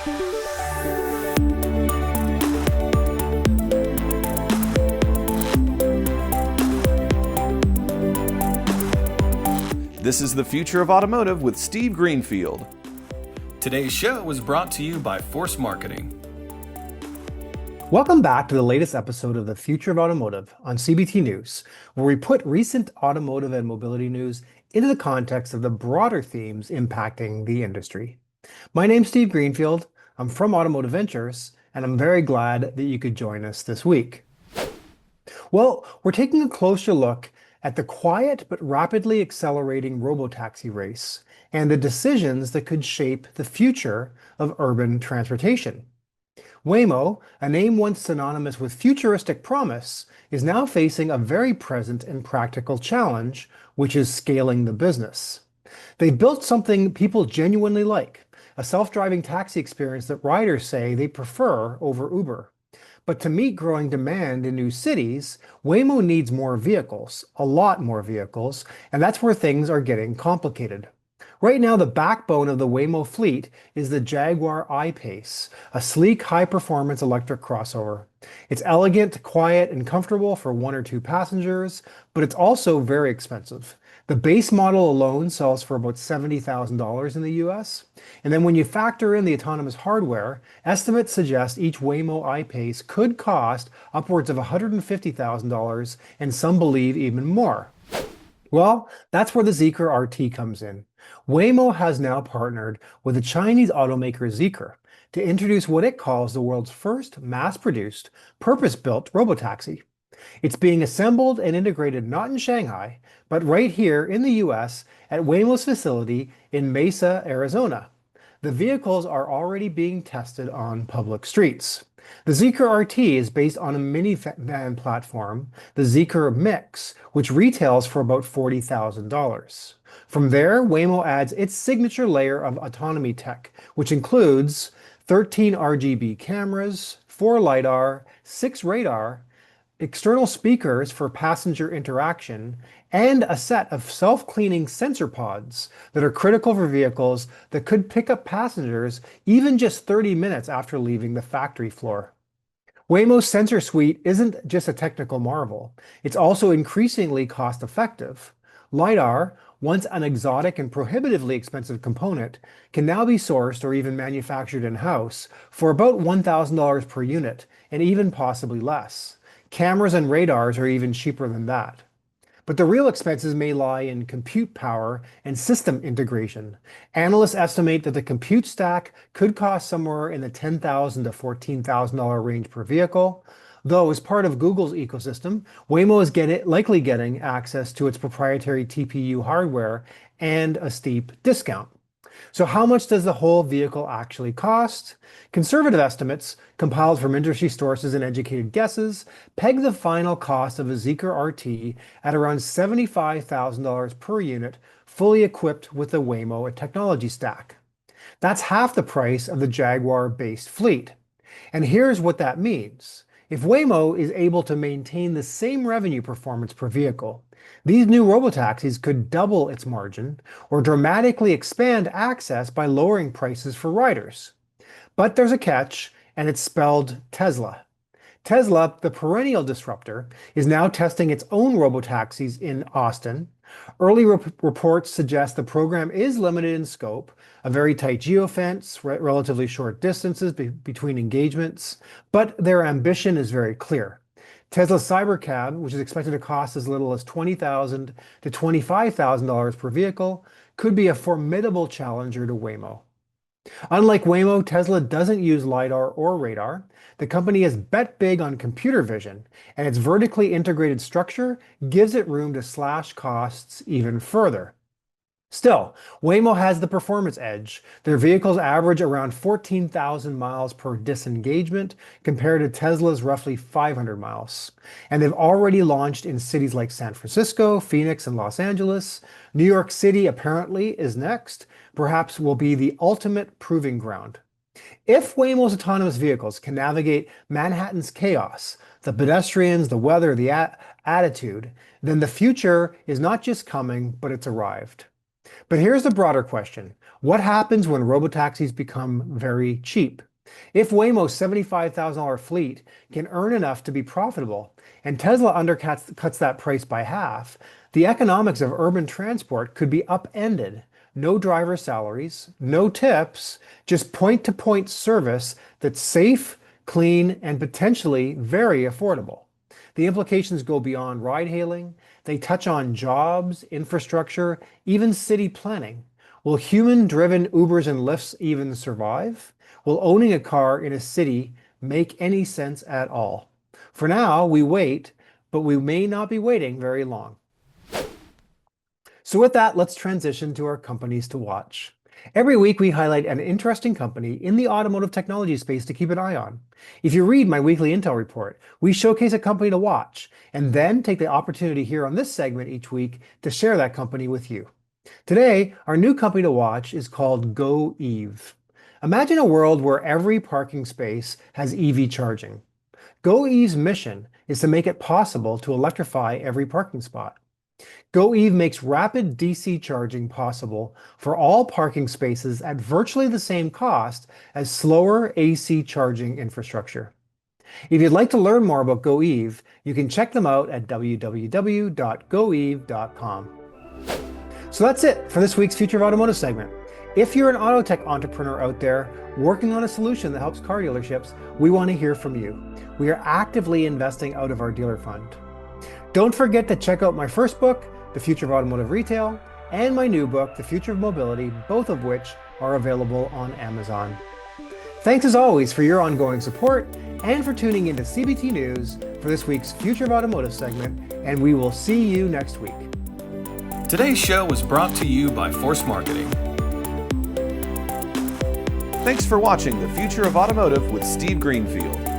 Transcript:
This is the Future of Automotive with Steve Greenfield. Today's show was brought to you by Force Marketing. Welcome back to the latest episode of the Future of Automotive on CBT News, where we put recent automotive and mobility news into the context of the broader themes impacting the industry. My name's Steve Greenfield. I'm from Automotive Ventures, and I'm very glad that you could join us this week. Well, we're taking a closer look at the quiet but rapidly accelerating robotaxi race and the decisions that could shape the future of urban transportation. Waymo, a name once synonymous with futuristic promise, is now facing a very present and practical challenge, which is scaling the business. They've built something people genuinely like, a self-driving taxi experience that riders say they prefer over Uber. But to meet growing demand in new cities, Waymo needs more vehicles, a lot more vehicles, and that's where things are getting complicated. Right now, the backbone of the Waymo fleet is the Jaguar I-Pace, a sleek, high-performance electric crossover. It's elegant, quiet, and comfortable for 1 or 2 passengers, but it's also very expensive. The base model alone sells for about $70,000 in the US. And then when you factor in the autonomous hardware, estimates suggest each Waymo I-Pace could cost upwards of $150,000, and some believe even more. Well, that's where the Zeekr RT comes in. Waymo has now partnered with the Chinese automaker Zeekr to introduce what it calls the world's first mass-produced, purpose-built robotaxi. It's being assembled and integrated not in Shanghai, but right here in the US at Waymo's facility in Mesa, Arizona. The vehicles are already being tested on public streets. The Zeekr RT is based on a minivan platform, the Zeekr Mix, which retails for about $40,000. From there, Waymo adds its signature layer of autonomy tech, which includes 13 RGB cameras, 4 LiDAR, 6 radar, external speakers for passenger interaction, and a set of self-cleaning sensor pods that are critical for vehicles that could pick up passengers even just 30 minutes after leaving the factory floor. Waymo's sensor suite isn't just a technical marvel, it's also increasingly cost-effective. LiDAR, once an exotic and prohibitively expensive component, can now be sourced or even manufactured in-house for about $1,000 per unit, and even possibly less. Cameras and radars are even cheaper than that. But the real expenses may lie in compute power and system integration. Analysts estimate that the compute stack could cost somewhere in the $10,000 to $14,000 range per vehicle, though as part of Google's ecosystem, Waymo is likely getting access to its proprietary TPU hardware and a steep discount. So how much does the whole vehicle actually cost? Conservative estimates, compiled from industry sources and educated guesses, peg the final cost of a Zeekr RT at around $75,000 per unit, fully equipped with the Waymo technology stack. That's half the price of the Jaguar-based fleet. And here's what that means. If Waymo is able to maintain the same revenue performance per vehicle, these new robotaxis could double its margin or dramatically expand access by lowering prices for riders. But there's a catch, and it's spelled Tesla. Tesla, the perennial disruptor, is now testing its own robotaxis in Austin. Early reports suggest the program is limited in scope, a very tight geofence, relatively short distances between engagements, but their ambition is very clear. Tesla's Cybercab, which is expected to cost as little as $20,000 to $25,000 per vehicle, could be a formidable challenger to Waymo. Unlike Waymo, Tesla doesn't use LiDAR or radar. The company has bet big on computer vision, and its vertically integrated structure gives it room to slash costs even further. Still, Waymo has the performance edge. Their vehicles average around 14,000 miles per disengagement compared to Tesla's roughly 500 miles. And they've already launched in cities like San Francisco, Phoenix, and Los Angeles. New York City apparently is next, perhaps will be the ultimate proving ground. If Waymo's autonomous vehicles can navigate Manhattan's chaos, the pedestrians, the weather, the attitude, then the future is not just coming, but it's arrived. But here's the broader question. What happens when robotaxis become very cheap? If Waymo's $75,000 fleet can earn enough to be profitable, and Tesla undercuts that price by half, the economics of urban transport could be upended. No driver salaries, no tips, just point-to-point service that's safe, clean, and potentially very affordable. The implications go beyond ride-hailing. They touch on jobs, infrastructure, even city planning. Will human-driven Ubers and Lyfts even survive? Will owning a car in a city make any sense at all? For now, we wait, but we may not be waiting very long. So with that, let's transition to our companies to watch. Every week, we highlight an interesting company in the automotive technology space to keep an eye on. If you read my weekly Intel report, we showcase a company to watch, and then take the opportunity here on this segment each week to share that company with you. Today, our new company to watch is called GoEV. Imagine a world where every parking space has EV charging. GoEV's mission is to make it possible to electrify every parking spot. GoEV makes rapid DC charging possible for all parking spaces at virtually the same cost as slower AC charging infrastructure. If you'd like to learn more about GoEV, you can check them out at www.goev.com. So that's it for this week's Future of Automotive segment. If you're an auto tech entrepreneur out there working on a solution that helps car dealerships, we want to hear from you. We are actively investing out of our dealer fund. Don't forget to check out my first book, The Future of Automotive Retail, and my new book, The Future of Mobility, both of which are available on Amazon. Thanks as always for your ongoing support and for tuning into CBT News for this week's Future of Automotive segment, and we will see you next week. Today's show was brought to you by Force Marketing. Thanks for watching The Future of Automotive with Steve Greenfield.